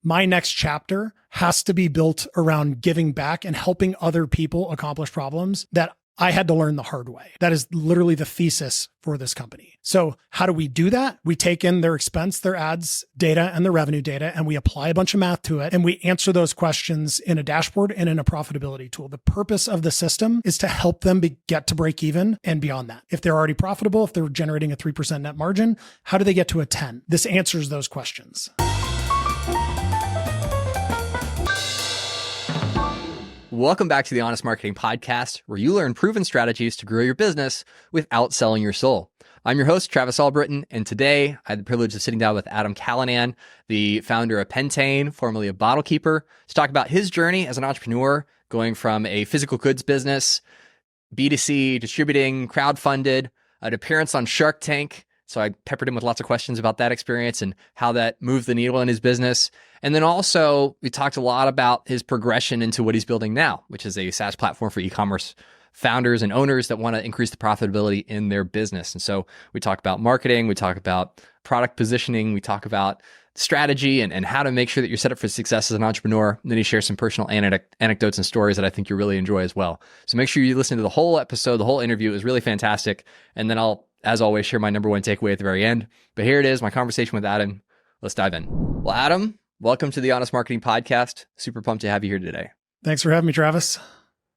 my next chapter has to be built around giving back and helping other people accomplish problems that I had to learn the hard way. That is literally the thesis for this company. So how do we do that? We take in their expense, their ads data, and their revenue data, and we apply a bunch of math to it. And we answer those questions in a dashboard and in a profitability tool. The purpose of the system is to help them get to break even and beyond that. If they're already profitable, if they're generating a 3% net margin, how do they get to a 10? This answers those questions. Welcome back to the Honest Marketing Podcast, where you learn proven strategies to grow your business without selling your soul. I'm your host, Travis Albritton, and today I had the privilege of sitting down with Adam Callinan, the founder of Pentane, formerly of BottleKeeper, to talk about his journey as an entrepreneur, going from a physical goods business, B2C, distributing, crowdfunded, an appearance on Shark Tank. So I peppered him with lots of questions about that experience and how that moved the needle in his business. And then also we talked a lot about his progression into what he's building now, which is a SaaS platform for e-commerce founders and owners that want to increase the profitability in their business. And so we talk about marketing, we talk about product positioning, we talk about strategy and how to make sure that you're set up for success as an entrepreneur. And then he shares some personal anecdotes and stories that I think you'll really enjoy as well. So make sure you listen to the whole episode, the whole interview. It was really fantastic. And then I'll, as always, share my number one takeaway at the very end. But here it is, my conversation with Adam. Let's dive in. Well, Adam, welcome to the Honest Marketing Podcast. Super pumped to have you here today. Thanks for having me, Travis.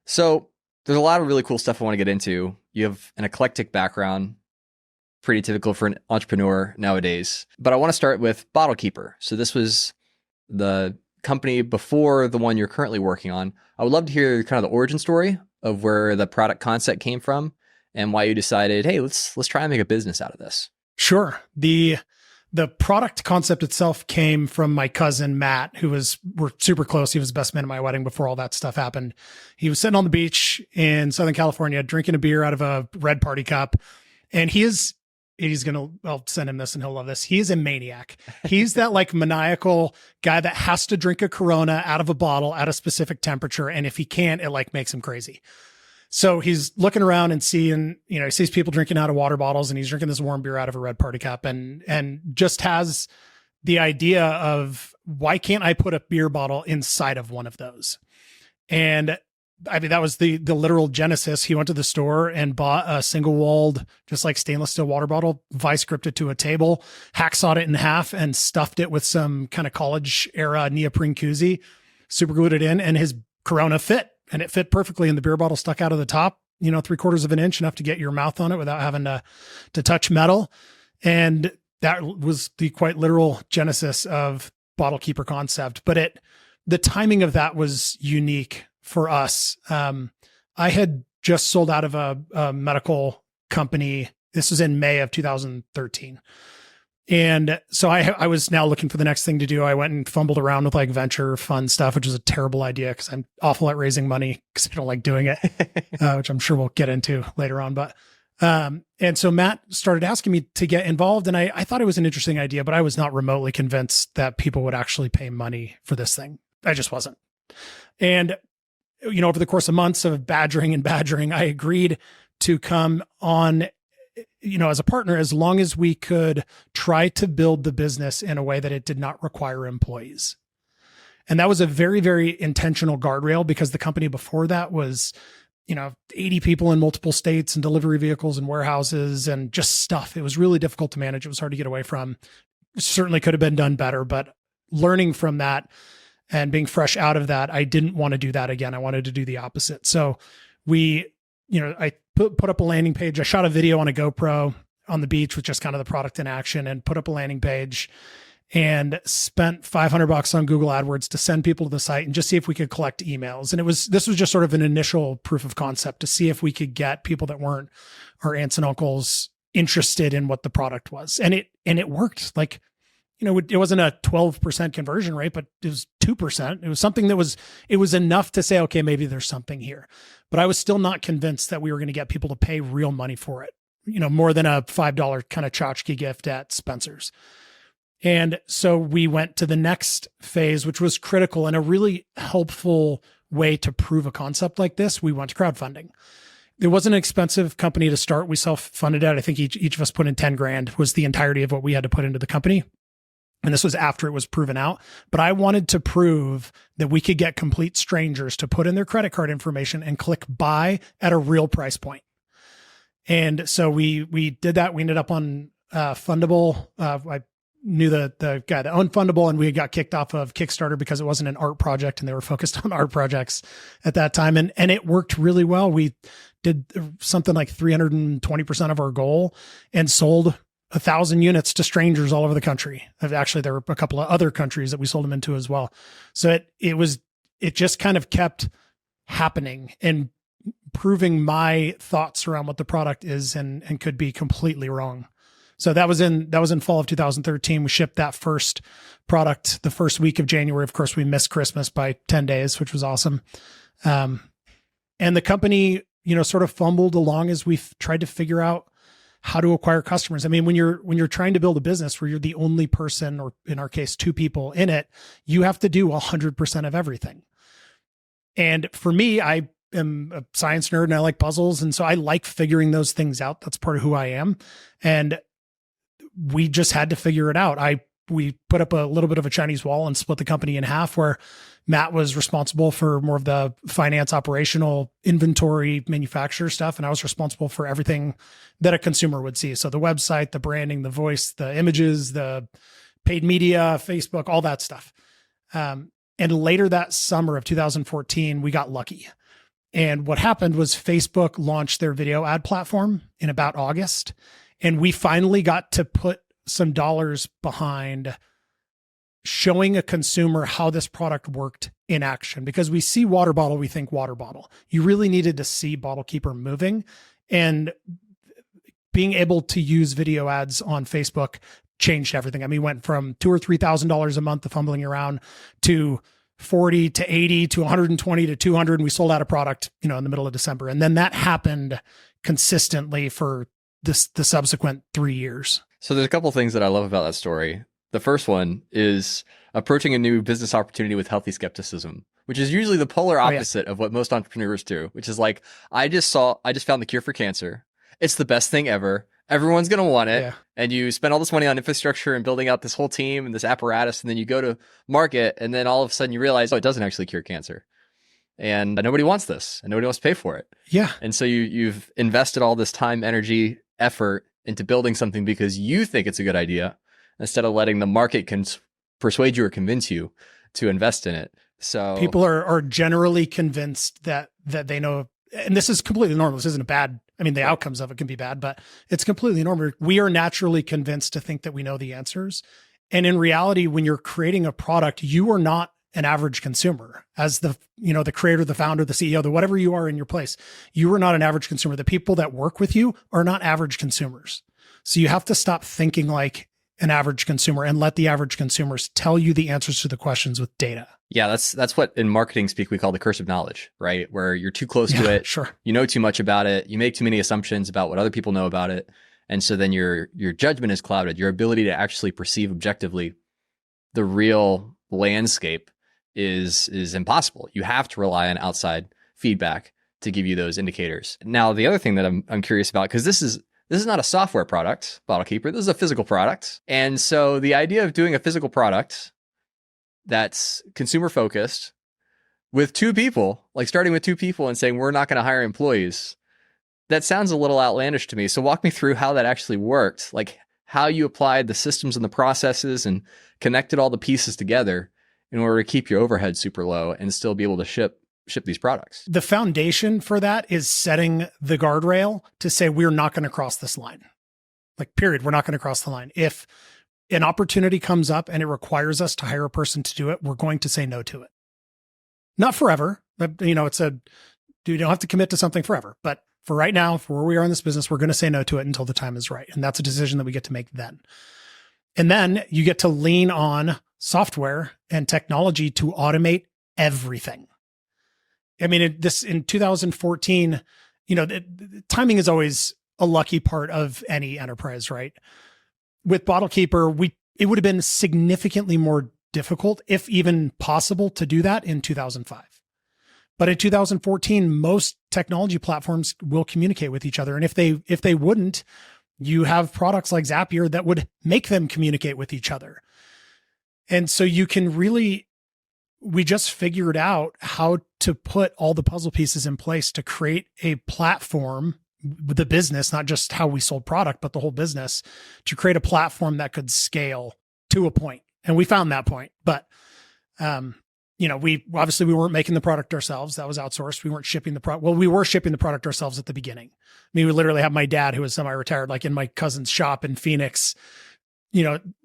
So there's a lot of really cool stuff I want to get into. You have an eclectic background, pretty typical for an entrepreneur nowadays. But I want to start with BottleKeeper. So this was the company before the one you're currently working on. I would love to hear kind of the origin story of where the product concept came from and why you decided, hey, let's try and make a business out of this. Sure. The product concept itself came from my cousin, Matt, we're super close. He was the best man at my wedding before all that stuff happened. He was sitting on the beach in Southern California, drinking a beer out of a red party cup. And I'll send him this and he'll love this. He is a maniac. He's that like maniacal guy that has to drink a Corona out of a bottle at a specific temperature. And if he can't, it like makes him crazy. So he's looking around and seeing, he sees people drinking out of water bottles and he's drinking this warm beer out of a red party cup and just has the idea of why can't I put a beer bottle inside of one of those? And I mean, that was the literal genesis. He went to the store and bought a single walled, just like stainless steel water bottle, vice gripped it to a table, hacksawed it in half and stuffed it with some kind of college era neoprene koozie, super glued it in, and his Corona fit. And it fit perfectly, and the beer bottle stuck out of the top, 3/4 of an inch, enough to get your mouth on it without having to touch metal. And that was the quite literal genesis of BottleKeeper concept. But the timing of that was unique for us. I had just sold out of a medical company. This was in May of 2013. And so I was now looking for the next thing to do. I went and fumbled around with like venture fund stuff, which was a terrible idea because I'm awful at raising money because I don't like doing it, which I'm sure we'll get into later on. But, and so Matt started asking me to get involved, and I thought it was an interesting idea, but I was not remotely convinced that people would actually pay money for this thing. I just wasn't. And, over the course of months of badgering, I agreed to come on as a partner, as long as we could try to build the business in a way that it did not require employees. And that was a very, very intentional guardrail because the company before that was, 80 people in multiple states and delivery vehicles and warehouses and just stuff. It was really difficult to manage. It was hard to get away from. It certainly could have been done better, but learning from that and being fresh out of that, I didn't want to do that again. I wanted to do the opposite. So I put up a landing page. I shot a video on a GoPro on the beach with just kind of the product in action and put up a landing page and spent $500 on Google AdWords to send people to the site and just see if we could collect emails. And this was just sort of an initial proof of concept to see if we could get people that weren't our aunts and uncles interested in what the product was. And it worked. Like, it wasn't a 12% conversion rate, but it was 2%. It was something it was enough to say, okay, maybe there's something here. But I was still not convinced that we were going to get people to pay real money for it, more than a $5 kind of tchotchke gift at Spencer's. And so we went to the next phase, which was critical and a really helpful way to prove a concept like this. We went to crowdfunding. It wasn't an expensive company to start. We self-funded it. I think each of us put in 10 grand was the entirety of what we had to put into the company. And this was after it was proven out, but I wanted to prove that we could get complete strangers to put in their credit card information and click buy at a real price point. And so we did that. We ended up on Fundable. I knew the guy that owned Fundable, and we got kicked off of Kickstarter because it wasn't an art project and they were focused on art projects at that time. And it worked really well. We did something like 320% of our goal and sold 1,000 units to strangers all over the country. Actually, there were a couple of other countries that we sold them into as well. So it just kind of kept happening and proving my thoughts around what the product is and could be completely wrong. So that was in fall of 2013. We shipped that first product the first week of January. Of course, we missed Christmas by 10 days, which was awesome. And the company, sort of fumbled along as we tried to figure out how to acquire customers. I mean, when you're trying to build a business where you're the only person, or in our case, 2 people in it, you have to do 100% of everything. And for me, I am a science nerd and I like puzzles. And so I like figuring those things out. That's part of who I am. And we just had to figure it out. We put up a little bit of a Chinese wall and split the company in half, where Matt was responsible for more of the finance, operational, inventory, manufacturer stuff. And I was responsible for everything that a consumer would see. So the website, the branding, the voice, the images, the paid media, Facebook, all that stuff. And later that summer of 2014, we got lucky. And what happened was Facebook launched their video ad platform in about August. And we finally got to put some dollars behind showing a consumer how this product worked in action, because we see water bottle, we think water bottle. You really needed to see BottleKeeper moving, and being able to use video ads on Facebook changed everything. I mean, went from $2,000 or $3,000 a month of fumbling around to 40 to 80 to 120 to 200. And we sold out a product, in the middle of December. And then that happened consistently for the subsequent 3 years. So there's a couple of things that I love about that story. The first one is approaching a new business opportunity with healthy skepticism, which is usually the polar opposite of what most entrepreneurs do, which is like, I just found the cure for cancer. It's the best thing ever. Everyone's going to want it. Yeah. And you spend all this money on infrastructure and building out this whole team and this apparatus. And then you go to market, and then all of a sudden you realize, it doesn't actually cure cancer. And nobody wants this, and nobody wants to pay for it. Yeah. And so you've invested all this time, energy, effort into building something because you think it's a good idea, instead of letting the market persuade you or convince you to invest in it. So people are generally convinced that they know, and this is completely normal. This isn't a bad, the outcomes of it can be bad, but it's completely normal. We are naturally convinced to think that we know the answers. And in reality, when you're creating a product, you are not an average consumer. As the creator, the founder, the CEO, the whatever you are in your place, you are not an average consumer. The people that work with you are not average consumers. So you have to stop thinking like an average consumer and let the average consumers tell you the answers to the questions with data. Yeah, that's what in marketing speak we call the curse of knowledge, right? Where you're too close to it. Sure. You know too much about it. You make too many assumptions about what other people know about it. And so then your judgment is clouded. Your ability to actually perceive objectively the real landscape is impossible. You have to rely on outside feedback to give you those indicators. Now, the other thing that I'm curious about, because this is not a software product, BottleKeeper. This is a physical product. And so the idea of doing a physical product that's consumer focused with 2 people, like starting with 2 people and saying, we're not going to hire employees, that sounds a little outlandish to me. So walk me through how that actually worked, like how you applied the systems and the processes and connected all the pieces together in order to keep your overhead super low and still be able to ship these products. The foundation for that is setting the guardrail to say, we're not going to cross this line. Like, period. We're not going to cross the line. If an opportunity comes up and it requires us to hire a person to do it, we're going to say no to it. Not forever. But, you don't have to commit to something forever. But for right now, for where we are in this business, we're going to say no to it until the time is right. And that's a decision that we get to make then. And then you get to lean on software and technology to automate everything. In 2014, timing is always a lucky part of any enterprise, right? With BottleKeeper, it would have been significantly more difficult, if even possible, to do that in 2005. But in 2014, most technology platforms will communicate with each other. And if they wouldn't, you have products like Zapier that would make them communicate with each other. And so we just figured out how to put all the puzzle pieces in place to create a platform, the business, not just how we sold product, but the whole business, to create a platform that could scale to a point. And we found that point, but, we weren't making the product ourselves. That was outsourced. We weren't shipping the product. Well, we were shipping the product ourselves at the beginning. I mean, we literally have my dad, who was semi-retired, like in my cousin's shop in Phoenix,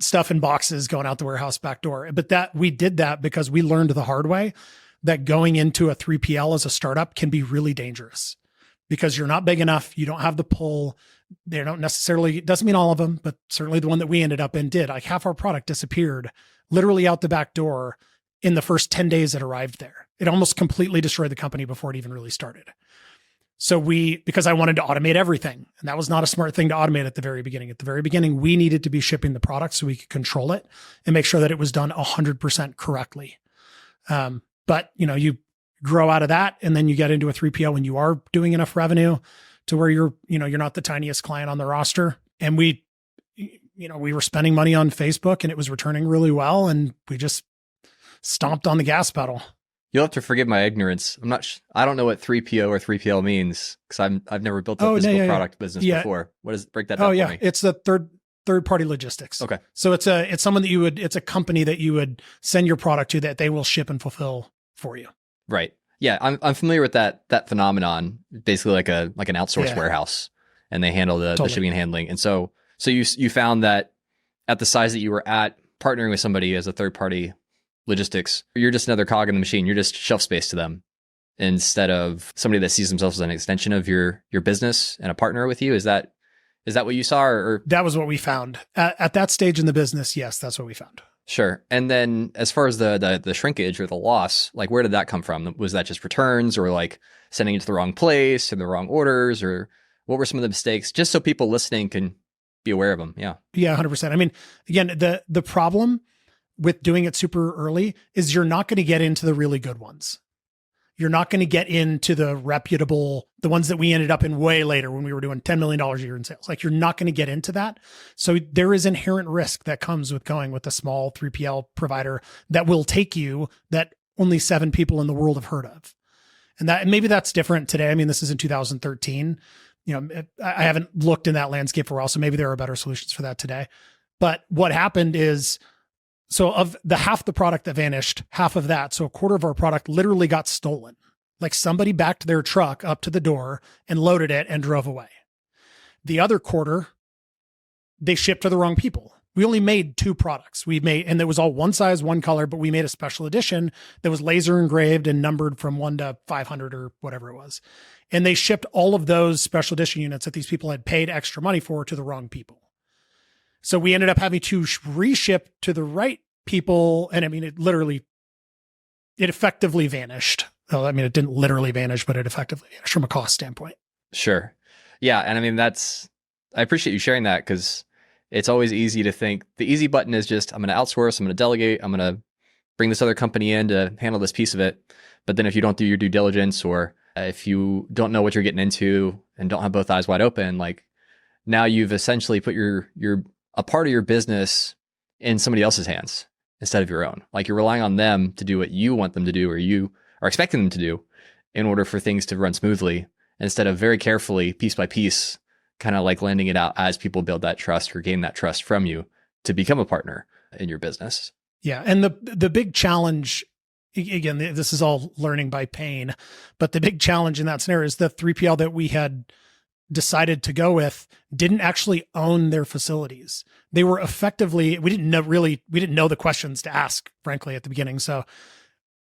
stuff in boxes going out the warehouse back door. But we did that because we learned the hard way that going into a 3PL as a startup can be really dangerous because you're not big enough. You don't have the pull. They don't necessarily, it doesn't mean all of them, but certainly the one that we ended up in did. Like half our product disappeared literally out the back door in the first 10 days it arrived there. It almost completely destroyed the company before it even really started. So because I wanted to automate everything, and that was not a smart thing to automate at the very beginning. At the very beginning, we needed to be shipping the product so we could control it and make sure that it was done 100% correctly. But you grow out of that, and then you get into a 3PL when you are doing enough revenue to where you're not the tiniest client on the roster. And we were spending money on Facebook, and it was returning really well, and we just stomped on the gas pedal. You'll have to forgive my ignorance. I don't know what 3PO or 3PL means because I've never built a physical product business before. What is, break that down for me? It's the third party logistics. Okay. So it's someone it's a company that you would send your product to that they will ship and fulfill for you. Right. Yeah. I'm familiar with that phenomenon, basically like an outsourced warehouse, and they handle the shipping and handling. And so you found that at the size that you were at, partnering with somebody as a third party logistics, you're just another cog in the machine. You're just shelf space to them instead of somebody that sees themselves as an extension of your business and a partner with you. Is that what you saw, or? That was what we found at that stage in the business. Yes, that's what we found. Sure. And then as far as the shrinkage or the loss, like where did that come from? Was that just returns, or like sending it to the wrong place or the wrong orders, or what were some of the mistakes? Just so people listening can be aware of them. Yeah. Yeah. 100%. I mean, again, the problem with doing it super early is you're not going to get into the really good ones. You're not going to get into the reputable, the ones that we ended up in way later when we were doing $10 million a year in sales. Like, you're not going to get into that. So there is inherent risk that comes with going with a small 3PL provider that will take you that only 7 people in the world have heard of. And maybe that's different today. I mean, this is in 2013. I haven't looked in that landscape for a while, so maybe there are better solutions for that today. But what happened is, so of the half the product that vanished, half of that, so a quarter of our product literally got stolen. Like, somebody backed their truck up to the door and loaded it and drove away. The other quarter, they shipped to the wrong people. We only made 2 products. And it was all one size, one color, but we made a special edition that was laser engraved and numbered from 1 to 500 or whatever it was. And they shipped all of those special edition units that these people had paid extra money for to the wrong people. So we ended up having to reship to the right people. And I mean, it effectively vanished. Well, I mean, it didn't literally vanish, but it effectively vanished from a cost standpoint. Sure. Yeah. And I mean, I appreciate you sharing that, because it's always easy to think the easy button is just, I'm going to outsource, I'm going to delegate, I'm going to bring this other company in to handle this piece of it. But then if you don't do your due diligence, or if you don't know what you're getting into and don't have both eyes wide open, like, now you've essentially put a part of your business in somebody else's hands instead of your own. Like, you're relying on them to do what you want them to do, or you are expecting them to do, in order for things to run smoothly, instead of very carefully, piece by piece, kind of like landing it out as people build that trust or gain that trust from you to become a partner in your business. Yeah. And the big challenge, again, this is all learning by pain, but the big challenge in that scenario is the 3PL that we had decided to go with didn't actually own their facilities. They were effectively, we didn't know the questions to ask, frankly, at the beginning. So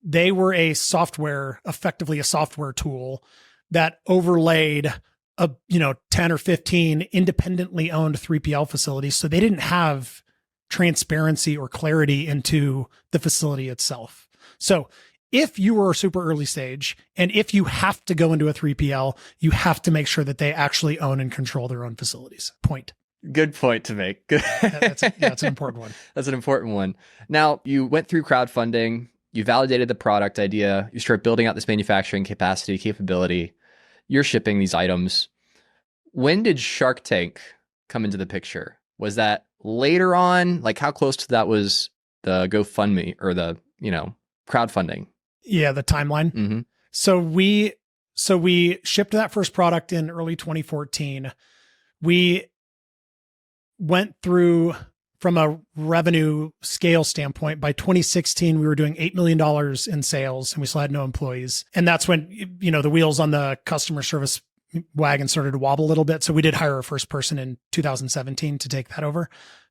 they were effectively a software tool that overlaid 10 or 15 independently owned 3PL facilities. So they didn't have transparency or clarity into the facility itself. So if you were a super early stage, and if you have to go into a 3PL, you have to make sure that they actually own and control their own facilities. Point. Good point to make. That's an important one. That's an important one. Now, you went through crowdfunding, you validated the product idea, you start building out this manufacturing capability, you're shipping these items. When did Shark Tank come into the picture? Was that later on? Like, how close to that was GoFundMe or the, crowdfunding. Yeah, the timeline. Mm-hmm. So we shipped that first product in early 2014. We went through, from a revenue scale standpoint, by 2016, we were doing $8 million in sales and we still had no employees. And that's when, the wheels on the customer service wagon started to wobble a little bit. So we did hire our first person in 2017 to take that over.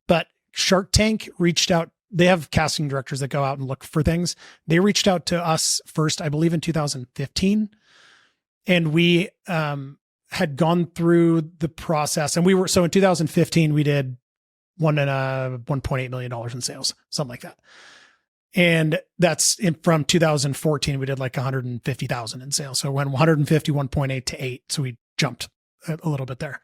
But Shark Tank reached out. They have casting directors that go out and look for things. They reached out to us first, I believe in 2015. And we had gone through the process. And so in 2015, we did $1.8 million in sales, something like that. And that's from 2014, we did like 150,000 in sales. So it went 150, 1.8 to 8. So we jumped a little bit there.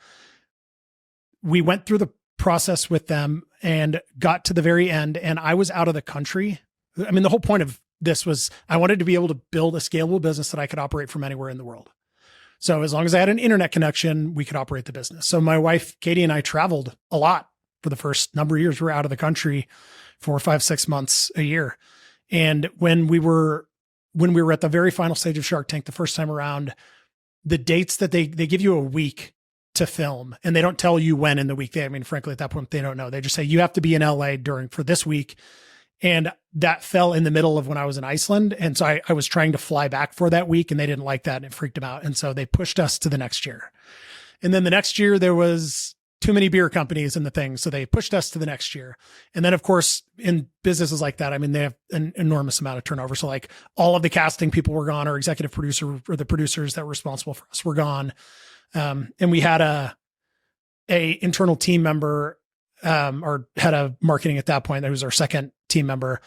We went through the process with them and got to the very end, and I was out of the country. I mean, the whole point of this was I wanted to be able to build a scalable business that I could operate from anywhere in the world. So as long as I had an internet connection, we could operate the business. So my wife, Katie, and I traveled a lot for the first number of years. We were out of the country 4, 5, 6 months a year. And when we were at the very final stage of Shark Tank, the first time around, the dates that they give you a week to film, and they don't tell you when in the week. Frankly, at that point, they don't know. They just say you have to be in LA for this week. And that fell in the middle of when I was in Iceland. And so I was trying to fly back for that week, and they didn't like that, and it freaked them out. And so they pushed us to the next year. And then the next year there was too many beer companies in the thing. So they pushed us to the next year. And then of course, in businesses like that, they have an enormous amount of turnover. So like all of the casting people were gone, our executive producer or the producers that were responsible for us were gone. And we had a internal team member, or head of marketing at that point. That was our second team member,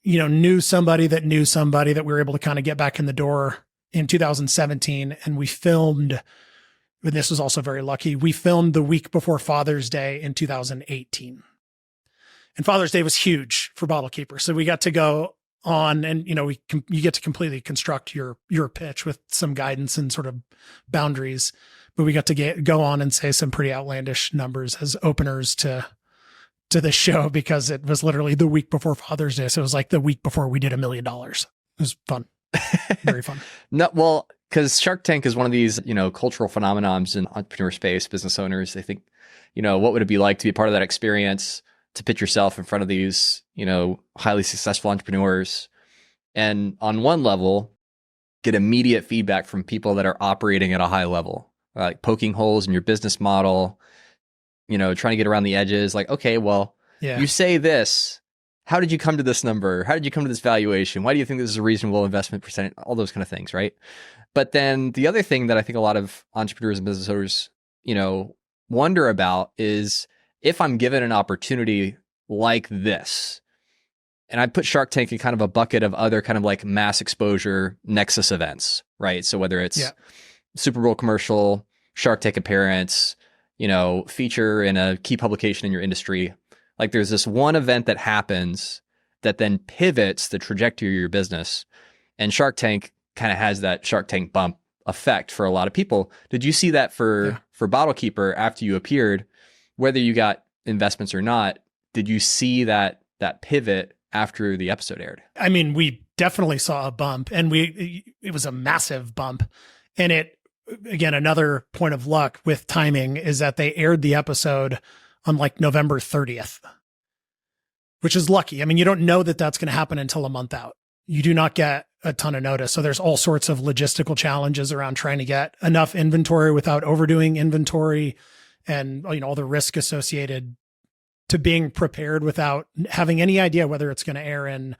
knew somebody that we were able to kind of get back in the door in 2017. And we filmed, and this was also very lucky. We filmed the week before Father's Day in 2018. And Father's Day was huge for BottleKeeper. So we got to go on and, you get to completely construct your pitch with some guidance and sort of boundaries, but we got to go on and say some pretty outlandish numbers as openers to the show, because it was literally the week before Father's Day. So it was like the week before we did $1 million. It was fun. Very fun. No, well, because Shark Tank is one of these, cultural phenomenons in entrepreneur space, business owners. They think, what would it be like to be part of that experience, to pitch yourself in front of these, highly successful entrepreneurs, and on one level, get immediate feedback from people that are operating at a high level, like poking holes in your business model, trying to get around the edges. Like, okay, well, you say this. How did you come to this number? How did you come to this valuation? Why do you think this is a reasonable investment percentage? All those kind of things, right? But then the other thing that I think a lot of entrepreneurs and business owners, wonder about is, if I'm given an opportunity like this, and I put Shark Tank in kind of a bucket of other kind of like mass exposure nexus events, right? So whether it's Super Bowl commercial, Shark Tank appearance, feature in a key publication in your industry, like there's this one event that happens that then pivots the trajectory of your business. And Shark Tank kind of has that Shark Tank bump effect for a lot of people. Did you see that for BottleKeeper after you appeared, whether you got investments or not? Did you see that pivot after the episode aired? We definitely saw a bump, and it was a massive bump. And it, again, another point of luck with timing is that they aired the episode on like November 30th, which is lucky. You don't know that that's going to happen until a month out. You do not get a ton of notice. So there's all sorts of logistical challenges around trying to get enough inventory without overdoing inventory, and all the risk associated to being prepared without having any idea whether it's going to air in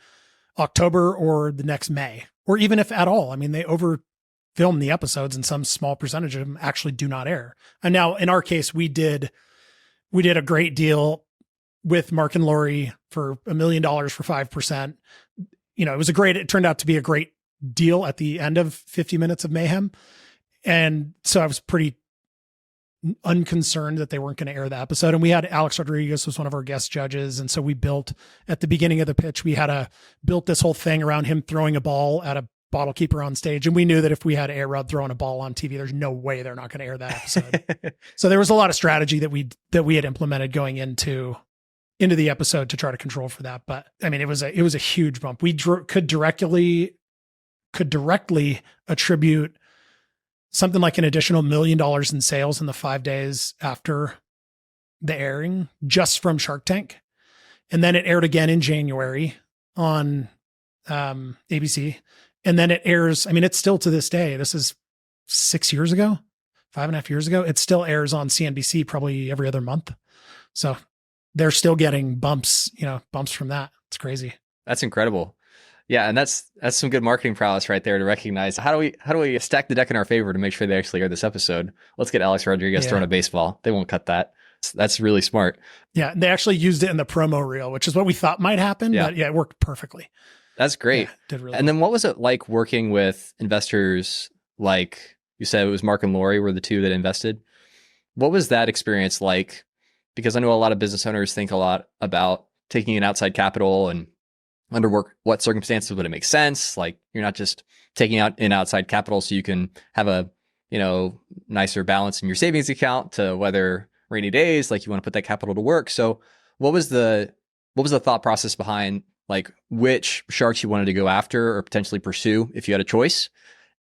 October or the next May, or even if at all. They over-film the episodes, and some small percentage of them actually do not air. And now in our case, we did a great deal with Mark and Lori for $1 million for 5%. It turned out to be a great deal at the end of 50 minutes of mayhem. And so I was pretty unconcerned that they weren't going to air the episode. And we had Alex Rodriguez was one of our guest judges. And so we built, at the beginning of the pitch, we had built this whole thing around him throwing a ball at a BottleKeeper on stage. And we knew that if we had A-Rod throwing a ball on TV, there's no way they're not going to air that episode. So there was a lot of strategy that we had implemented going into into the episode to try to control for that. But I mean, it was a huge bump. We could directly attribute something like an additional $1 million in sales in the 5 days after the airing, just from Shark Tank. And then it aired again in January on ABC. And then it airs, I mean, it's still to this day, this is 6 years ago, 5.5 years ago. It still airs on CNBC probably every other month. So they're still getting bumps from that. It's crazy. That's incredible. Yeah, and that's some good marketing prowess right there to recognize how do we stack the deck in our favor to make sure they actually air this episode. Let's get Alex Rodriguez throwing a baseball. They won't cut that. That's really smart. Yeah, they actually used it in the promo reel, which is what we thought might happen. But yeah, it worked perfectly. That's great. Yeah, did really and then what was it like working with investors? Like you said, it was Mark and Lori were the two that invested. What was that experience like? Because I know a lot of business owners think a lot about taking in outside capital and under what circumstances would it make sense? Like you're not just taking out in outside capital so you can have a, nicer balance in your savings account to weather rainy days. Like you want to put that capital to work. So what was the thought process behind like which sharks you wanted to go after or potentially pursue if you had a choice?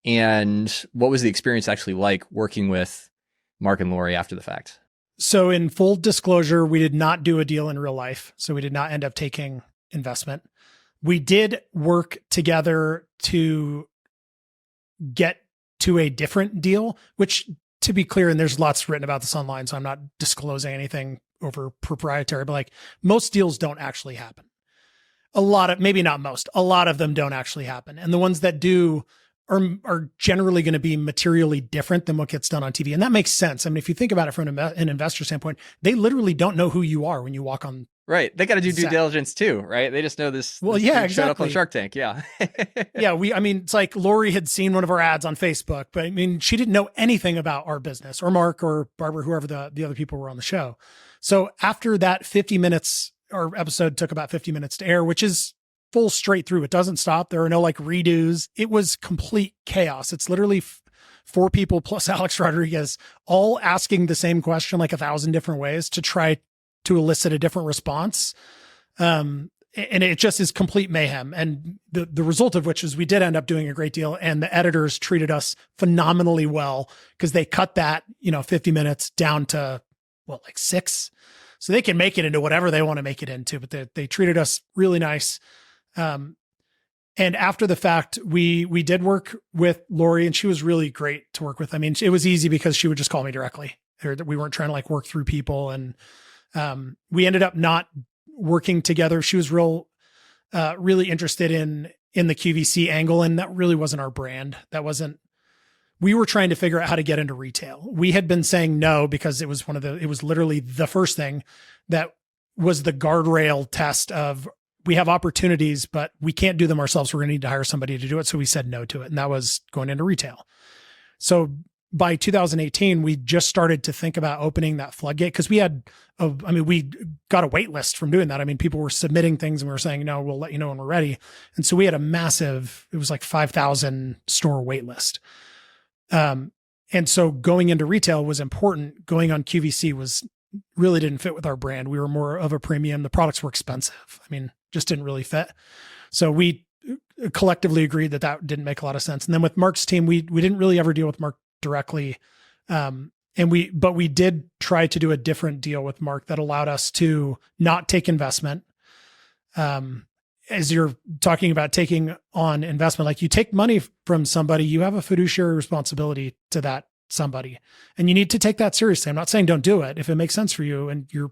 And what was the experience actually like working with Mark and Lori after the fact? So in full disclosure, we did not do a deal in real life. So we did not end up taking investment. We did work together to get to a different deal, which, to be clear, and there's lots written about this online, so I'm not disclosing anything over proprietary, but like most deals don't actually happen. A lot of them don't actually happen. And the ones that do are generally going to be materially different than what gets done on TV. And that makes sense. I mean, if you think about it from an investor standpoint, they literally don't know who you are when you walk on. Right. They got to do due diligence too, right? They just know this. Well, yeah, exactly. Showed up on Shark Tank. Yeah. Yeah. It's like Lori had seen one of our ads on Facebook, but I mean, she didn't know anything about our business or Mark or Barbara, whoever the other people were on the show. So after that 50 minutes, our episode took about 50 minutes to air, which is full straight through. It doesn't stop. There are no like redos. It was complete chaos. It's literally 4 people plus Alex Rodriguez all asking the same question like 1,000 different ways to try to elicit a different response. And it just is complete mayhem. And the result of which is we did end up doing a great deal, and the editors treated us phenomenally well because they cut that, 50 minutes down to like 6. So they can make it into whatever they want to make it into, but they treated us really nice. And after the fact, we did work with Lori, and she was really great to work with. I mean, it was easy because she would just call me directly. We weren't trying to like work through people, and we ended up not working together. She was really interested in the QVC angle, and that really wasn't our brand. We were trying to figure out how to get into retail. We had been saying no because it was literally the first thing that was the guardrail test of, we have opportunities, but we can't do them ourselves. We're going to need to hire somebody to do it. So we said no to it. And that was going into retail. So by 2018, we just started to think about opening that floodgate because we got a wait list from doing that. I mean, people were submitting things and we were saying, no, we'll let you know when we're ready. And so we had it was like 5,000 store wait list. And so going into retail was important. Going on QVC really didn't fit with our brand. We were more of a premium. The products were expensive. I mean, just didn't really fit. So we collectively agreed that didn't make a lot of sense. And then with Mark's team, we didn't really ever deal with Mark directly. But we did try to do a different deal with Mark that allowed us to not take investment. As you're talking about taking on investment, like you take money from somebody, you have a fiduciary responsibility to that somebody, and you need to take that seriously. I'm not saying don't do it. If it makes sense for you and you're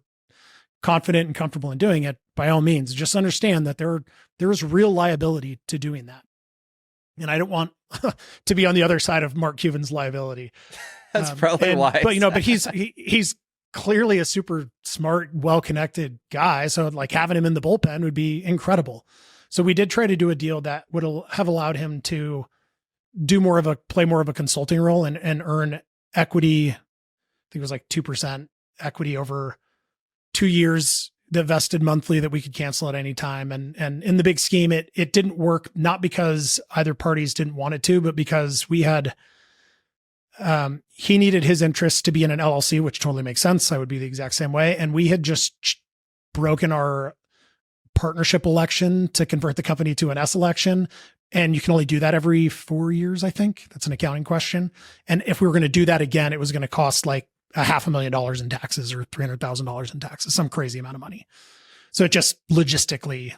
confident and comfortable in doing it, by all means, just understand that there is real liability to doing that. And I don't want to be on the other side of Mark Cuban's liability. That's probably why. But he's clearly a super smart, well-connected guy. So like having him in the bullpen would be incredible. So we did try to do a deal that would have allowed him to play more of a consulting role and earn equity. I think it was like 2% equity over 2 years that vested monthly that we could cancel at any time. And in the big scheme, it didn't work, not because either parties didn't want it to, but because we had, he needed his interests to be in an LLC, which totally makes sense. I would be the exact same way. And we had just broken our partnership election to convert the company to an S election. And you can only do that every 4 years, I think. That's an accounting question. And if we were going to do that again, it was going to cost like $500,000 in taxes or $300,000 in taxes, some crazy amount of money. So it just logistically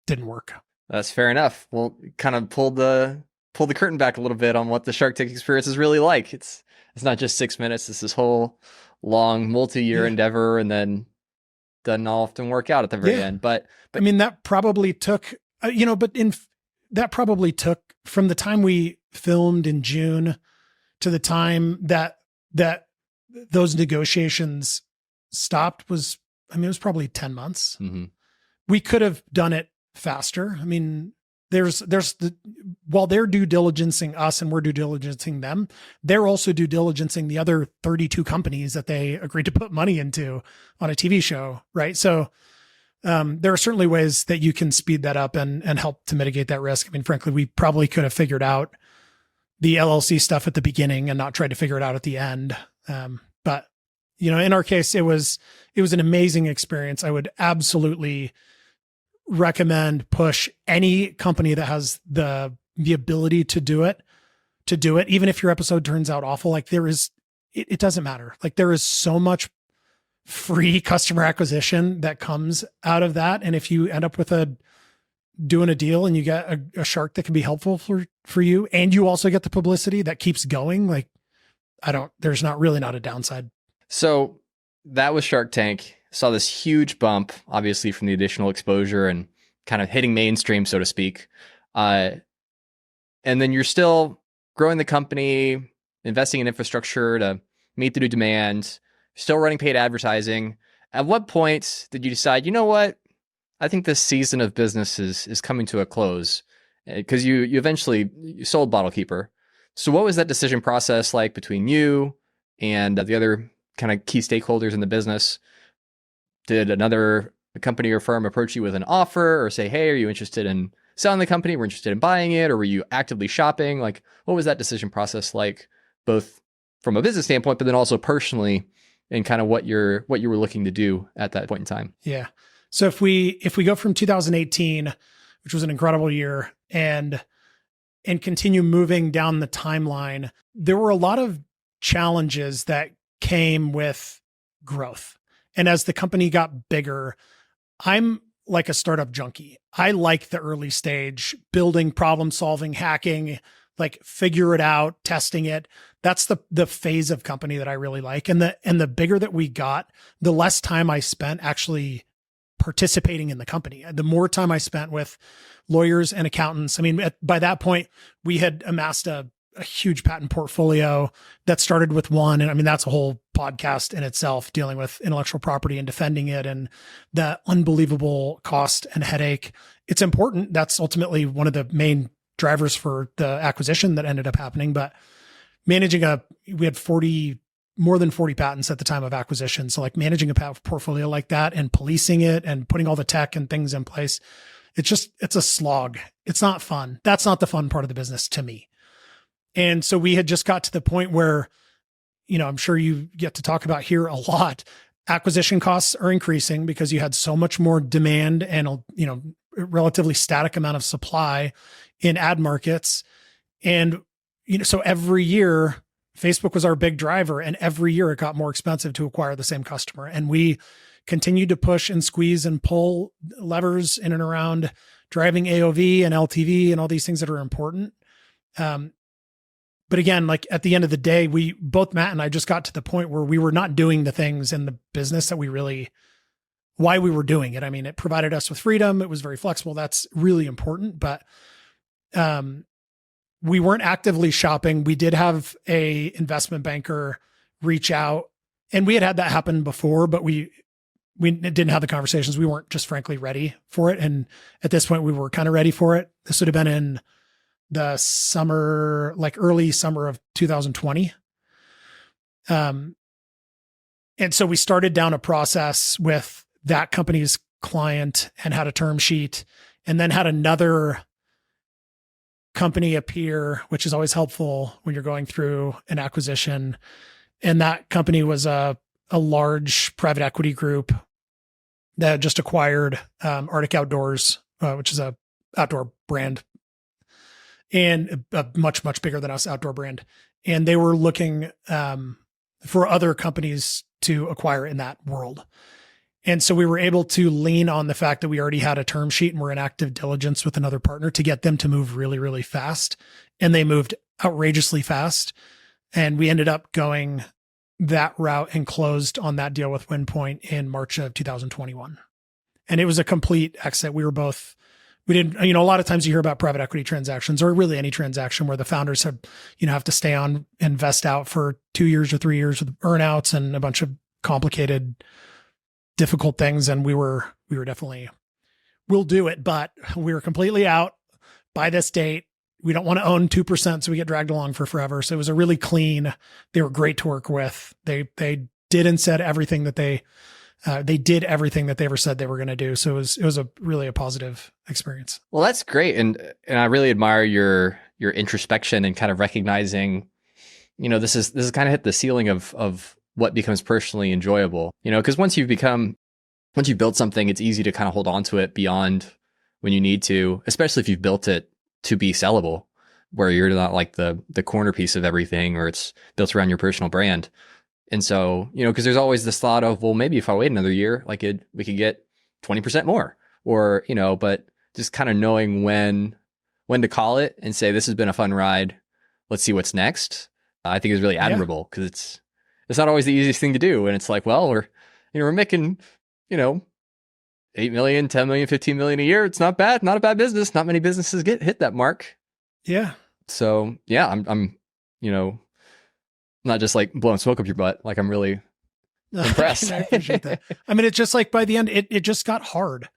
didn't work. That's fair enough. Well, kind of pull the curtain back a little bit on what the Shark Tank experience is really like. It's not just 6 minutes. It's this whole long multi-year endeavor, and then doesn't often work out at the very end. But I mean, that probably took, that probably took from the time we filmed in June to the time that those negotiations stopped was, I mean, it was probably 10 months. Mm-hmm. We could have done it faster. I mean, while they're due diligencing us and we're due diligencing them, they're also due diligencing the other 32 companies that they agreed to put money into on a TV show. Right. So, there are certainly ways that you can speed that up and help to mitigate that risk. I mean, frankly, we probably could have figured out the LLC stuff at the beginning and not tried to figure it out at the end. But in our case, it was an amazing experience. I would absolutely recommend, push any company that has the ability to do it, even if your episode turns out awful. Like it doesn't matter. Like there is so much free customer acquisition that comes out of that. And if you end up with doing a deal and you get a shark that can be helpful for you, and you also get the publicity that keeps going, like there's not a downside. So that was Shark Tank. Saw this huge bump, obviously from the additional exposure and kind of hitting mainstream, so to speak. And then you're still growing the company, investing in infrastructure to meet the new demand, still running paid advertising. At what point did you decide, you know what, I think this season of business is coming to a close? Because you eventually sold BottleKeeper. So what was that decision process like between you and the other kind of key stakeholders in the business? Did another company or firm approach you with an offer or say, hey, are you interested in selling the company? We're interested in buying it. Or were you actively shopping? Like, what was that decision process like, both from a business standpoint, but then also personally, and kind of what you were looking to do at that point in time? Yeah. So if we go from 2018, which was an incredible year, and continue moving down the timeline, there were a lot of challenges that came with growth. And as the company got bigger, I'm like a startup junkie. I like the early stage, building, problem solving, hacking, like figure it out, testing it. That's the phase of company that I really like. And the bigger that we got, the less time I spent actually participating in the company. The more time I spent with lawyers and accountants. I mean, by that point, we had amassed a huge patent portfolio that started with one. And I mean, that's a whole podcast in itself, dealing with intellectual property and defending it and the unbelievable cost and headache. It's important. That's ultimately one of the main drivers for the acquisition that ended up happening. But managing we had more than 40 patents at the time of acquisition. So like managing a portfolio like that and policing it and putting all the tech and things in place, it's a slog. It's not fun. That's not the fun part of the business to me. And so we had just got to the point where, I'm sure you get to talk about here a lot. Acquisition costs are increasing because you had so much more demand and, a relatively static amount of supply in ad markets. And, so every year Facebook was our big driver, and every year it got more expensive to acquire the same customer. And we continued to push and squeeze and pull levers in and around driving AOV and LTV and all these things that are important. But again, like at the end of the day, both Matt and I just got to the point where we were not doing the things in the business that why we were doing it. I mean, it provided us with freedom. It was very flexible. That's really important. But we weren't actively shopping. We did have a investment banker reach out, and we had that happen before, but we didn't have the conversations. We weren't just frankly ready for it. And at this point we were kind of ready for it. This would have been in the summer, like early summer of 2020. And so we started down a process with that company's client and had a term sheet, and then had another company appear, which is always helpful when you're going through an acquisition. And that company was a large private equity group that just acquired Arctic Outdoors, which is a outdoor brand and a much, much bigger than us outdoor brand. And they were looking for other companies to acquire in that world. And so we were able to lean on the fact that we already had a term sheet and we're in active diligence with another partner to get them to move really, really fast. And they moved outrageously fast. And we ended up going that route and closed on that deal with WindPoint in March of 2021. And it was a complete exit. We didn't, a lot of times you hear about private equity transactions or really any transaction where the founders have to stay on, invest out for 2 years or 3 years with earnouts and a bunch of complicated, difficult things. And we were definitely, we'll do it, but we were completely out by this date. We don't want to own 2%, so we get dragged along for forever. So it was a really clean, they were great to work with. They did and said everything that they did everything that they ever said they were going to do. So it was really a positive experience. Well, that's great. And I really admire your introspection and kind of recognizing, this is kind of hit the ceiling of what becomes personally enjoyable, because once you build something, it's easy to kind of hold on to it beyond when you need to, especially if you've built it to be sellable, where you're not like the corner piece of everything, or it's built around your personal brand. And so, because there's always this thought of, well, maybe if I wait another year, we could get 20% more, or, but just kind of knowing when to call it and say, this has been a fun ride. Let's see what's next. I think is really admirable, because it's not always the easiest thing to do. And it's like, well, we're making, 8 million, 10 million, 15 million a year. It's not bad. Not a bad business. Not many businesses hit that mark. Yeah. So yeah, I'm not just like blowing smoke up your butt. Like, I'm really impressed. I appreciate that. I mean, it's just like by the end, it just got hard.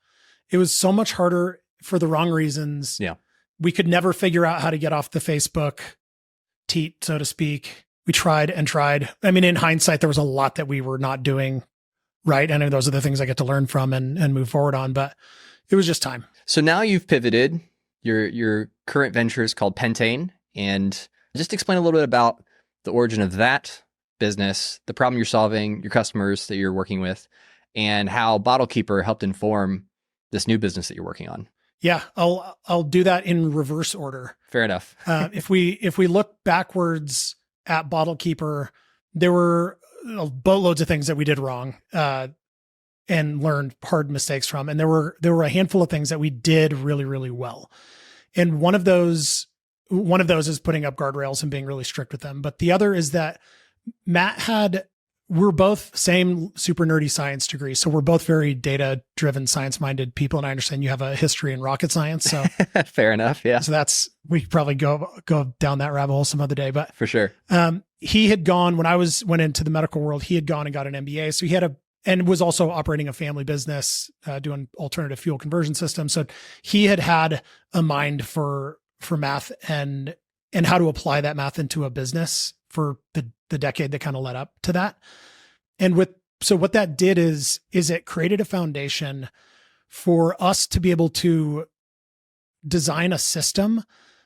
It was so much harder for the wrong reasons. Yeah. We could never figure out how to get off the Facebook teat, so to speak. We tried and tried. I mean, in hindsight, there was a lot that we were not doing right. And those are the things I get to learn from and move forward on, but it was just time. So now you've pivoted. Your current venture is called Pentane, and just explain a little bit about the origin of that business, the problem you're solving, your customers that you're working with, and how BottleKeeper helped inform this new business that you're working on. Yeah, I'll do that in reverse order. Fair enough. If we look backwards at BottleKeeper, there were boatloads of things that we did wrong and learned hard mistakes from, and there were a handful of things that we did really, really well. And one of those is putting up guardrails and being really strict with them. But the other is that we're both same super nerdy science degree. So we're both very data driven, science minded people. And I understand you have a history in rocket science. So fair enough. Yeah. So we could probably go down that rabbit hole some other day, but for sure. He had gone, when I went into the medical world, he had gone and got an MBA. So he had and was also operating a family business, doing alternative fuel conversion systems. So he had a mind for math and how to apply that math into a business for the decade that kind of led up to that. And so what that did is it created a foundation for us to be able to design a system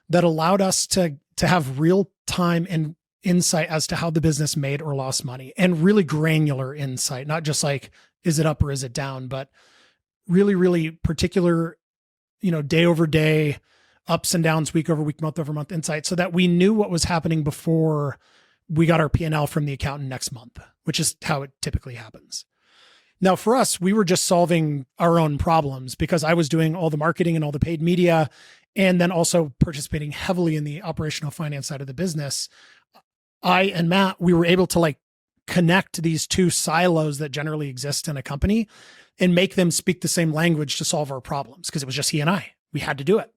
that allowed us to have real time and insight as to how the business made or lost money, and really granular insight, not just like, is it up or is it down, but really, really particular, day over day, ups and downs, week over week, month over month insight, so that we knew what was happening before we got our P&L from the accountant next month, which is how it typically happens. Now, for us, we were just solving our own problems because I was doing all the marketing and all the paid media, and then also participating heavily in the operational finance side of the business. I and Matt, we were able to connect these two silos that generally exist in a company and make them speak the same language to solve our problems, because it was just he and I. We had to do it.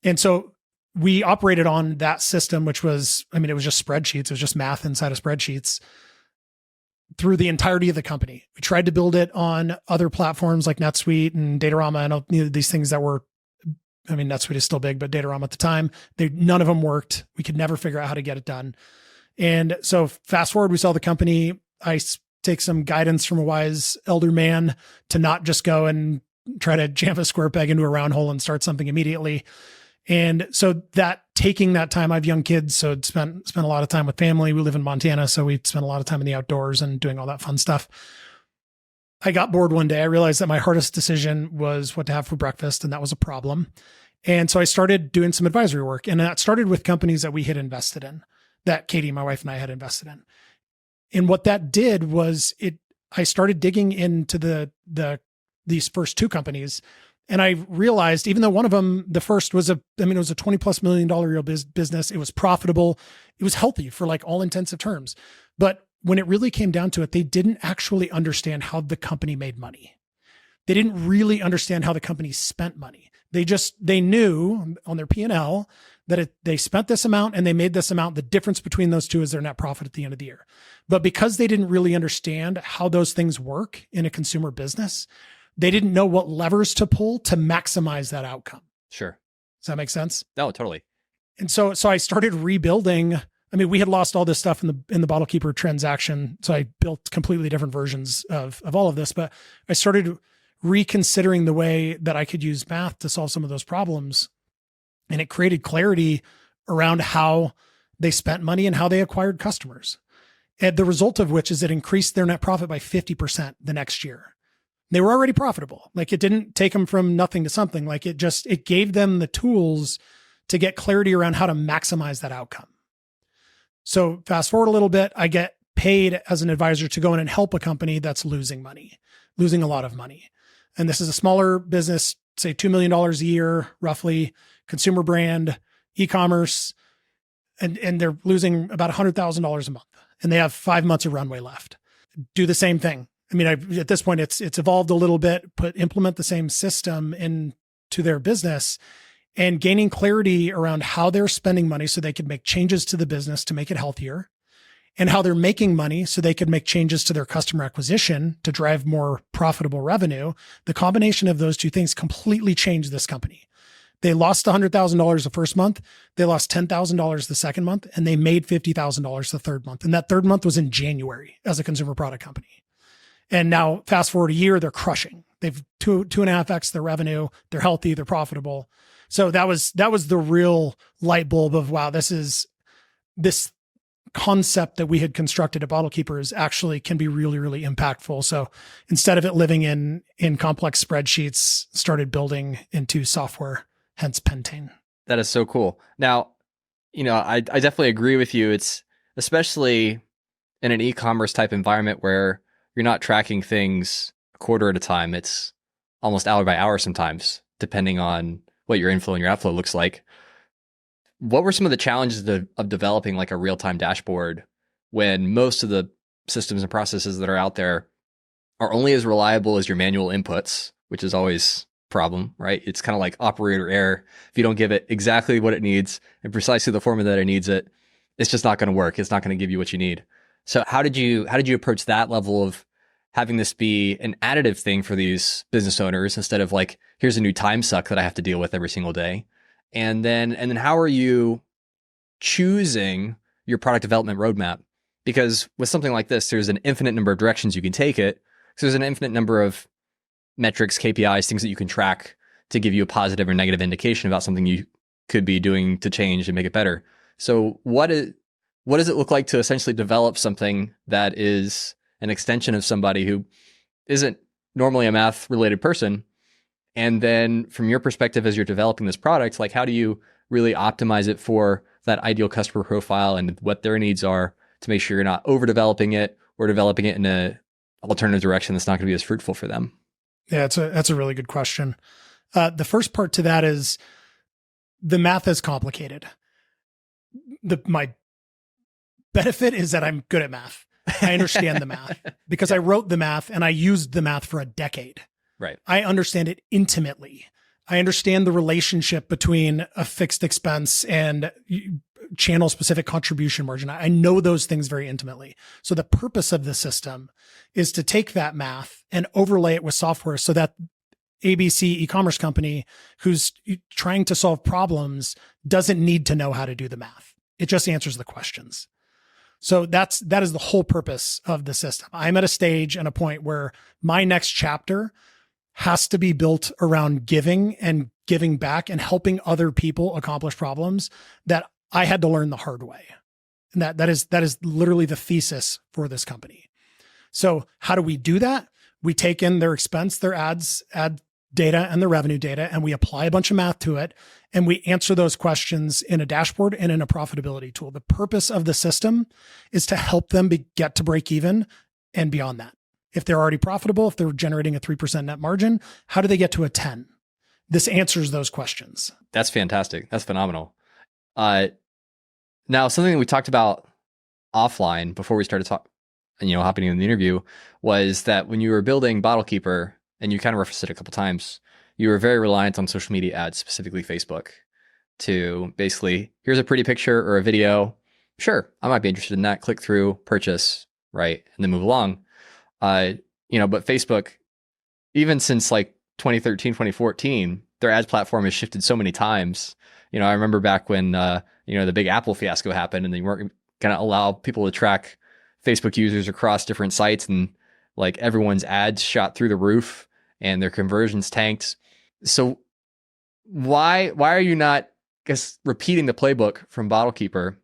And so we operated on that system, which was, it was just spreadsheets. It was just math inside of spreadsheets through the entirety of the company. We tried to build it on other platforms like NetSuite and Datarama and these things that were, NetSuite is still big, but Datarama at the time, none of them worked. We could never figure out how to get it done. And so fast forward, we sell the company. I take some guidance from a wise elder man to not just go and try to jam a square peg into a round hole and start something immediately. And so taking that time, I have young kids, so I'd spent a lot of time with family. We live in Montana, so we spent a lot of time in the outdoors and doing all that fun stuff. I got bored one day. I realized that my hardest decision was what to have for breakfast, and that was a problem. And so I started doing some advisory work, and that started with companies that we had invested in, that Katie, my wife, and I had invested in. And what that did was I started digging into these first two companies, and I realized, even though one of them, the first was it was a $20+ million business. It was profitable. It was healthy for like all intensive terms. But when it really came down to it, they didn't actually understand how the company made money. They didn't really understand how the company spent money. They knew on their P&L that they spent this amount and they made this amount. The difference between those two is their net profit at the end of the year. But because they didn't really understand how those things work in a consumer business, they didn't know what levers to pull to maximize that outcome. Sure. Does that make sense? No, totally. And so I started rebuilding. I mean, we had lost all this stuff in the BottleKeeper transaction. So I built completely different versions of all of this, but I started reconsidering the way that I could use math to solve some of those problems. And it created clarity around how they spent money and how they acquired customers. And the result of which is it increased their net profit by 50% the next year. They were already profitable. Like, it didn't take them from nothing to something. Like, it gave them the tools to get clarity around how to maximize that outcome. So fast forward a little bit, I get paid as an advisor to go in and help a company that's losing a lot of money. And this is a smaller business, say $2 million a year, roughly, consumer brand, e-commerce, and they're losing about $100,000 a month, and they have 5 months of runway left. Do the same thing. I mean, at this point, it's evolved a little bit, implement the same system into their business, and gaining clarity around how they're spending money so they could make changes to the business to make it healthier, and how they're making money so they could make changes to their customer acquisition to drive more profitable revenue. The combination of those two things completely changed this company. They lost $100,000 the first month. They lost $10,000 the second month, and they made $50,000 the third month. And that third month was in January as a consumer product company. And now fast forward a year, they're crushing. They've 2.5x their revenue. They're healthy. They're profitable. So that was the real light bulb of, wow, this concept that we had constructed at BottleKeeper is actually can be really, really impactful. So instead of it living in complex spreadsheets, started building into software, hence Pentane. That is so cool. Now, I definitely agree with you. It's especially in an e-commerce type environment where you're not tracking things a quarter at a time. It's almost hour by hour sometimes, depending on what your inflow and your outflow looks like. What were some of the challenges of developing like a real-time dashboard when most of the systems and processes that are out there are only as reliable as your manual inputs, which is always a problem, right? It's kind of like operator error. If you don't give it exactly what it needs and precisely the format that it needs it, it's just not going to work. It's not going to give you what you need. So how did you approach that level of having this be an additive thing for these business owners instead of like, here's a new time suck that I have to deal with every single day? And then how are you choosing your product development roadmap? Because with something like this, there's an infinite number of directions you can take it. So there's an infinite number of metrics, KPIs, things that you can track to give you a positive or negative indication about something you could be doing to change and make it better. So what does it look like to essentially develop something that is an extension of somebody who isn't normally a math related person? And then from your perspective, as you're developing this product, like, how do you really optimize it for that ideal customer profile and what their needs are to make sure you're not overdeveloping it or developing it in an alternative direction that's not going to be as fruitful for them? Yeah, that's a really good question. The first part to that is the math is complicated. My benefit is that I'm good at math. I understand the math because I wrote the math and I used the math for a decade. Right. I understand it intimately. I understand the relationship between a fixed expense and channel specific contribution margin. I know those things very intimately. So the purpose of the system is to take that math and overlay it with software so that ABC e-commerce company who's trying to solve problems doesn't need to know how to do the math. It just answers the questions. So that is the whole purpose of the system. I'm at a stage and a point where my next chapter has to be built around giving back and helping other people accomplish problems that I had to learn the hard way. And that is literally the thesis for this company. So how do we do that? We take in their expense, their ads, ad data, and the revenue data, and we apply a bunch of math to it. And we answer those questions in a dashboard and in a profitability tool. The purpose of the system is to help them get to break even and beyond that. If they're already profitable, if they're generating a 3% net margin, how do they get to a 10? This answers those questions. That's fantastic. That's phenomenal. Now, something that we talked about offline before we started hopping in the interview was that when you were building BottleKeeper, and you kind of referenced it a couple times, you were very reliant on social media ads, specifically Facebook, to basically, here's a pretty picture or a video. Sure, I might be interested in that. Click through, purchase, right? And then move along. But Facebook, even since like 2013, 2014, their ads platform has shifted so many times. I remember back when, the big Apple fiasco happened and they weren't going to allow people to track Facebook users across different sites, and like everyone's ads shot through the roof and their conversions tanked. So why are you not repeating the playbook from BottleKeeper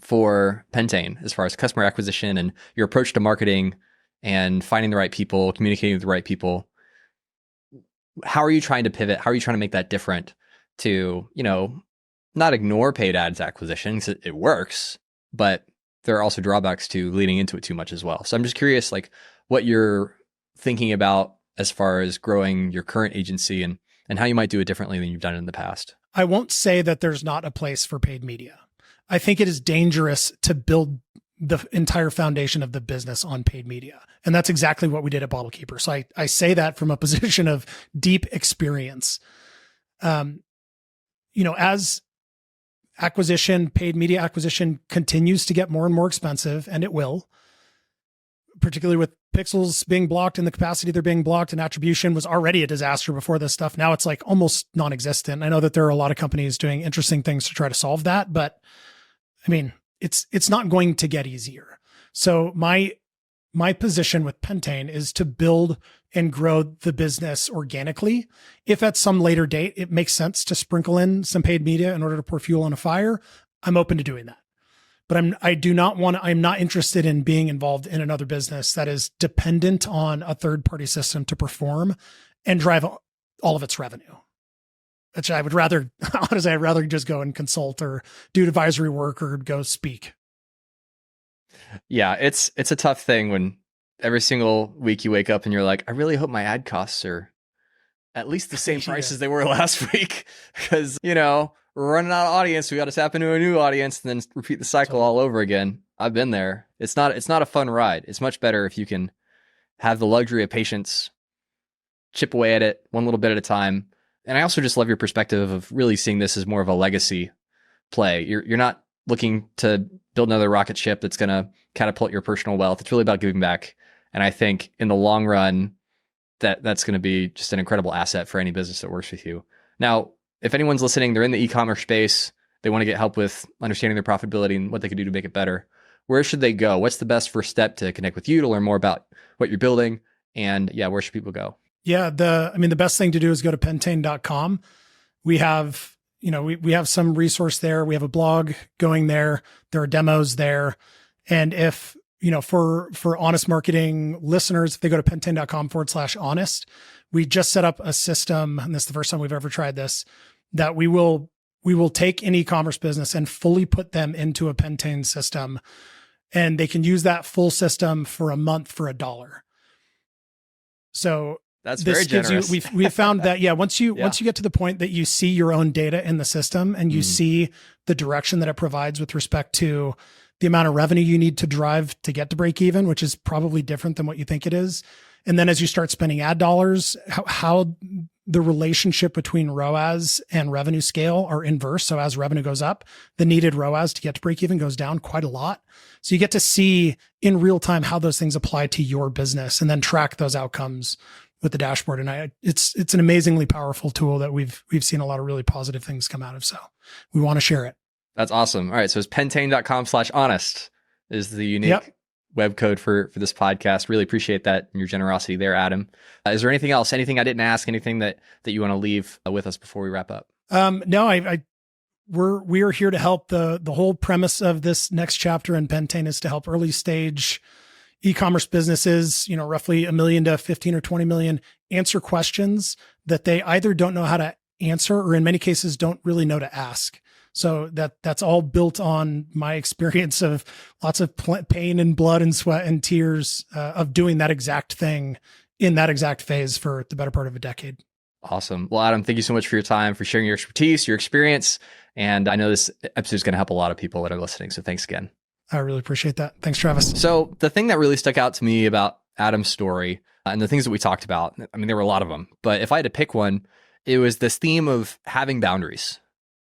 for Pentane as far as customer acquisition and your approach to marketing and finding the right people, communicating with the right people? How are you trying to pivot? How are you trying to make that different to, not ignore paid ads acquisition, because it works, but there are also drawbacks to leaning into it too much as well. So I'm just curious, like, what you're thinking about as far as growing your current agency and how you might do it differently than you've done it in the past. I won't say that there's not a place for paid media. I think it is dangerous to build the entire foundation of the business on paid media. And that's exactly what we did at BottleKeeper. So I say that from a position of deep experience. As paid media acquisition continues to get more and more expensive, and it will, particularly with pixels being blocked and the capacity they're being blocked, and attribution was already a disaster before this stuff. Now it's like almost non-existent. I know that there are a lot of companies doing interesting things to try to solve that, but I mean, it's not going to get easier. So my position with Pentane is to build and grow the business organically. If at some later date it makes sense to sprinkle in some paid media in order to pour fuel on a fire, I'm open to doing that. But I'm not interested in being involved in another business that is dependent on a third-party system to perform and drive all of its revenue. Which I would rather, honestly, I'd rather just go and consult or do advisory work or go speak. Yeah, it's a tough thing when every single week you wake up and you're like, I really hope my ad costs are at least the same price as they were last week, because, we're running out of audience. We got to tap into a new audience and then repeat the cycle all over again. I've been there. It's not a fun ride. It's much better if you can have the luxury of patience, chip away at it one little bit at a time. And I also just love your perspective of really seeing this as more of a legacy play. You're not looking to build another rocket ship that's going to catapult your personal wealth. It's really about giving back. And I think in the long run, that's going to be just an incredible asset for any business that works with you. Now, if anyone's listening, they're in the e-commerce space, they want to get help with understanding their profitability and what they can do to make it better, where should they go? What's the best first step to connect with you, to learn more about what you're building? And where should people go? Yeah, the best thing to do is go to pentane.com. We have, we have some resource there. We have a blog going there. There are demos there. And if, for honest marketing listeners, if they go to pentane.com/honest, we just set up a system, and this is the first time we've ever tried this, that we will take an e-commerce business and fully put them into a Pentane system, and they can use that full system for a month for $1. So that's very generous. We've found that, once you get to the point that you see your own data in the system and you see the direction that it provides with respect to the amount of revenue you need to drive to get to break even, which is probably different than what you think it is. And then as you start spending ad dollars, how the relationship between ROAS and revenue scale are inverse. So as revenue goes up, the needed ROAS to get to break even goes down quite a lot. So you get to see in real time how those things apply to your business and then track those outcomes with the dashboard. And it's an amazingly powerful tool that we've seen a lot of really positive things come out of. So we want to share it. That's awesome. All right. So it's pentane.com/honest is the unique web code for this podcast. Really appreciate that and your generosity there, Adam. Is there anything else? Anything I didn't ask? Anything that you want to leave with us before we wrap up? No, we are here to help. The whole premise of this next chapter in Pentane is to help early stage e-commerce businesses, roughly 1 million to 15 or 20 million, answer questions that they either don't know how to answer or in many cases don't really know to ask. So that's all built on my experience of lots of pain and blood and sweat and tears of doing that exact thing in that exact phase for the better part of a decade. Awesome. Well, Adam, thank you so much for your time, for sharing your expertise, your experience. And I know this episode is going to help a lot of people that are listening. So thanks again. I really appreciate that. Thanks, Travis. So the thing that really stuck out to me about Adam's story and the things that we talked about, I mean, there were a lot of them, but if I had to pick one, it was this theme of having boundaries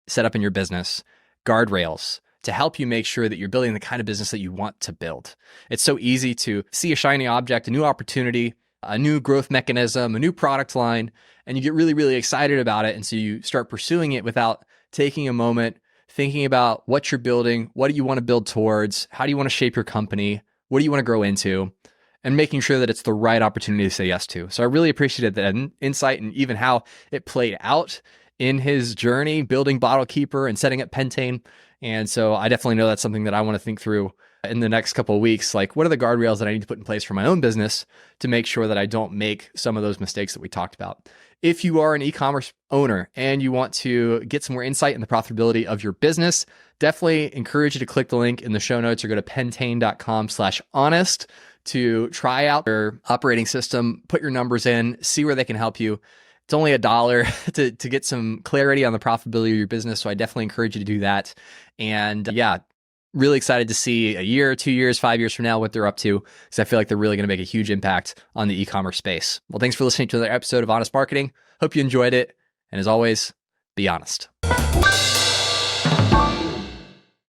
set up in your business, guardrails to help you make sure that you're building the kind of business that you want to build. It's so easy to see a shiny object, a new opportunity, a new growth mechanism, a new product line, and you get really, really excited about it. And so you start pursuing it without taking a moment, thinking about what you're building, what do you want to build towards, how do you want to shape your company, what do you want to grow into, and making sure that it's the right opportunity to say yes to. So I really appreciated that insight and even how it played out in his journey building BottleKeeper and setting up Pentane. And so I definitely know that's something that I want to think through in the next couple of weeks. Like, what are the guardrails that I need to put in place for my own business to make sure that I don't make some of those mistakes that we talked about? If you are an e-commerce owner and you want to get some more insight in the profitability of your business, definitely encourage you to click the link in the show notes or go to pentane.com/honest to try out their operating system, put your numbers in, see where they can help you. It's only $1 to get some clarity on the profitability of your business. So I definitely encourage you to do that. And yeah, really excited to see a year, 2 years, 5 years from now, what they're up to, because I feel like they're really going to make a huge impact on the e-commerce space. Well, thanks for listening to another episode of Honest Marketing. Hope you enjoyed it. And as always, be honest.